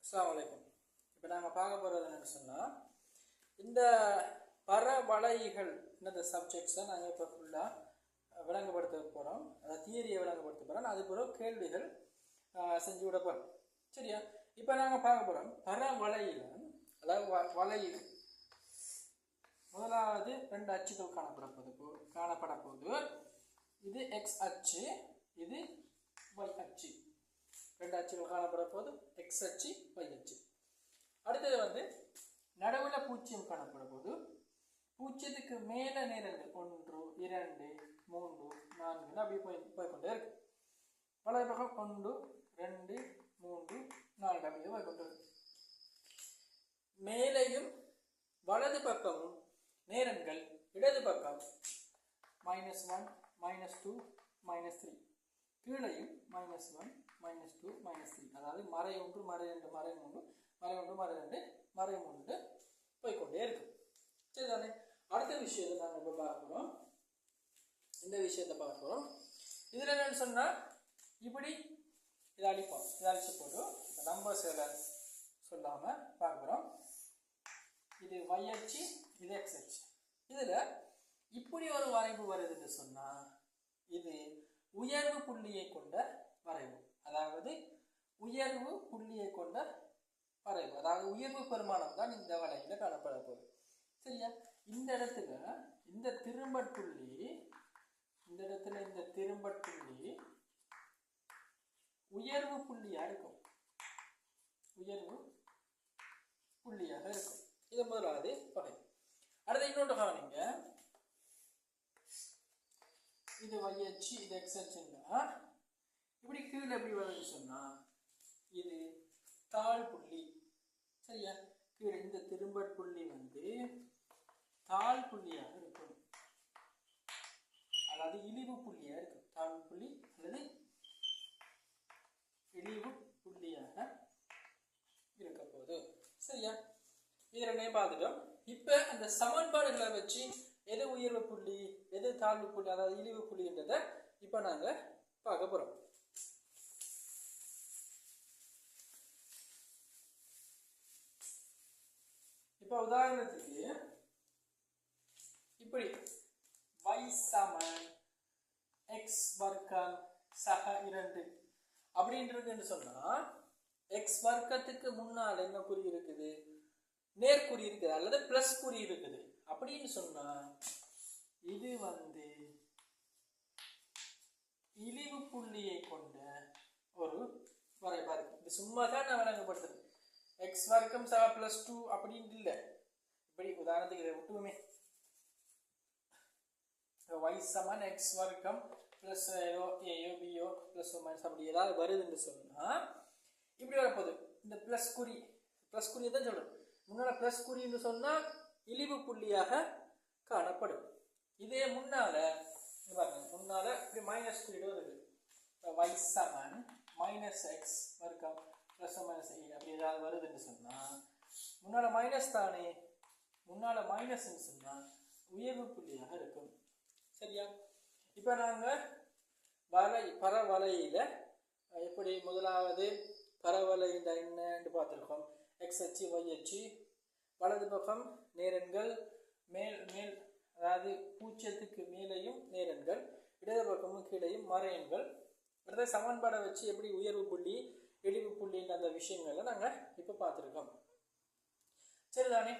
அஸ்ஸலாமு அலைக்கும். இப்போ நாங்கள் பார்க்க போகிறது என்னென்னு சொன்னால், இந்த பரவளைகள் இந்த சப்ஜெக்ட்ஸை நாங்கள் இப்போ ஃபுல்லாக விளங்கப்படுத்த போகிறோம். அதாவது தியரியை விளங்கப்படுத்த போகிறோம். அது பிறகு கேள்விகள் செஞ்சு விட போகிறோம். சரியா? இப்போ நாங்கள் பார்க்க போகிறோம் பரவளையில், அதாவது வளையில் முதலாவது ரெண்டு அச்சுகள் காணப்பட போகுது. இது எக்ஸ் அச்சு, இது ஒய் அச்சு. ரெண்டு அச்சுகள் காணப்பட போது எக்ஸ் அச்சு ஒய் அச்சு. அடுத்தது நடுவில் பூஜ்ஜியம் காணப்பட போது பூஜ்ஜியத்துக்கு மேலே நேரங்கள் 1 2 3 4 அப்படி போய்கொண்டே இருக்கு. வலது பக்கம் 1 2 3 4 அப்படியே போய்கொண்டே இருக்கு. மேலேயும் வலது பக்கமும் நேரங்கள் இடது பக்கம் -1 -2 -3, கீழையும் -1 -2 -3, அதாவது மறை 1 மறை 2 மறை 3 மறை 1 மறை 2 மறை 3 போய்கொண்டே இருக்கு. சரிதானே? அடுத்த விஷயத்தை நாங்கள் இப்போ பார்க்குறோம். இந்த விஷயத்தை பார்க்குறோம். இதில் என்னன்னு சொன்னால், இப்படி இதை அழிப்போம். இதை அழிச்சு போட்டு நம்பர்ஸ் சொல்லாமல் பார்க்குறோம். இது y அச்சு, இது x அச்சு. இதில் இப்படி ஒரு வரைவு வருதுன்னு சொன்னால், இது உயர்வு புள்ளியை கொண்ட வரைவு. அதாவது உயர்வு புள்ளியை கொண்ட வரைவு, அதாவது உயர்வு பெருமானம் தான் இந்த வளைவில் காணப்பட போகுது. சரியா? இந்த இடத்துல இந்த திரும்பட்டுள்ளி, இந்த இடத்துல இந்த திரும்பட்டுள்ளி உயர்வு புள்ளியாக இருக்கும். உயர்வு புள்ளியாக இருக்கும். இது முதலாவது வகை. அடுத்த இன்னொன்று கவனிங்க. இது y அச்சு, இது x அச்சுன்னா இப்படி கீழே எப்படி வருதுன்னு சொன்னா, இது தாழ் புள்ளி. சரியா? கீழே இந்த திரும்பட் புள்ளி தாழ் புள்ளியாக இருக்கும், அல்லது இழிவு புள்ளியாக இருக்கும். தாழ் புள்ளி அல்லது இழிவு புள்ளியாக இருக்க போகுது. சரியா? இது ரெண்டையும் பார்த்துட்டோம். இப்போ அந்த சமன்பாடுகளை வச்சு எது உயர்வு புள்ளி எது தாழ்வு புள்ளி அதாவது இழிவு புள்ளின்றதை இப்போ நாங்கள் பார்க்க போகிறோம். இப்போ உதாரணத்துக்கு இப்படி y சமன் x வர்க்கம் சக 2 அப்படின்றதுன்னு சொன்னால், x வர்க்கத்துக்கு முன்னால் என்ன குறி இருக்குது? நேர்குறி இருக்குது அல்லது பிளஸ் குறி இருக்குது. அப்படின்னு சொன்னா இது இழிவு புள்ளியை கொண்ட ஒரு வரைபா இருக்கு. இது சும்மா தான் நான் வழங்கப்படுத்துறேன். x வர்க்கம் சக +2 அப்படின்னு இல்லை. இப்படி உதாரணத்துக்கு இதை விட்டுமே, y சமன் x வர்க்கம் பிளஸ் ஏதோ ஏயோ பியோ பிளஸ் மைனஸ் அப்படி ஏதாவது வருதுன்னு சொன்னா இப்படி வரப்போகுது. இந்த பிளஸ் குறியை தான் சொல்றேன். முன்னால பிளஸ் குறின்னு சொன்னா இழிவு புள்ளியாக காணப்படும். இதே முன்னால இப்படி மைனஸ் குறியீடு வருது. y சமன் -x வர்க்கம் பிளஸ் மைனஸ் அப்படி ஏதாவது வருதுன்னு சொன்னா முன்னால மைனஸ் தானே, முன்னால மைனஸ்ன்னு சொன்னா உயர்வு புள்ளியாக இருக்கும். சரியா? இப்போ நாங்கள் பரவளையில எப்படி முதலாவது பரவளை என்னன்னு பார்த்துருக்கோம். எக்ஸ் அச்சு ஒய் அச்சு, வலது பக்கம் நேரங்கள் மேல் அதாவது பூஜ்ஜியத்துக்கு மேலேயும் நேரங்கள், இடது பக்கமும் கீழேயும் மறையன்கள். அடுத்த சமன்பாடை வச்சு எப்படி உயர்வு புள்ளி இழிவு புள்ளின்ற அந்த விஷயங்களை நாங்கள் இப்போ பார்த்துருக்கோம். சரிதானே?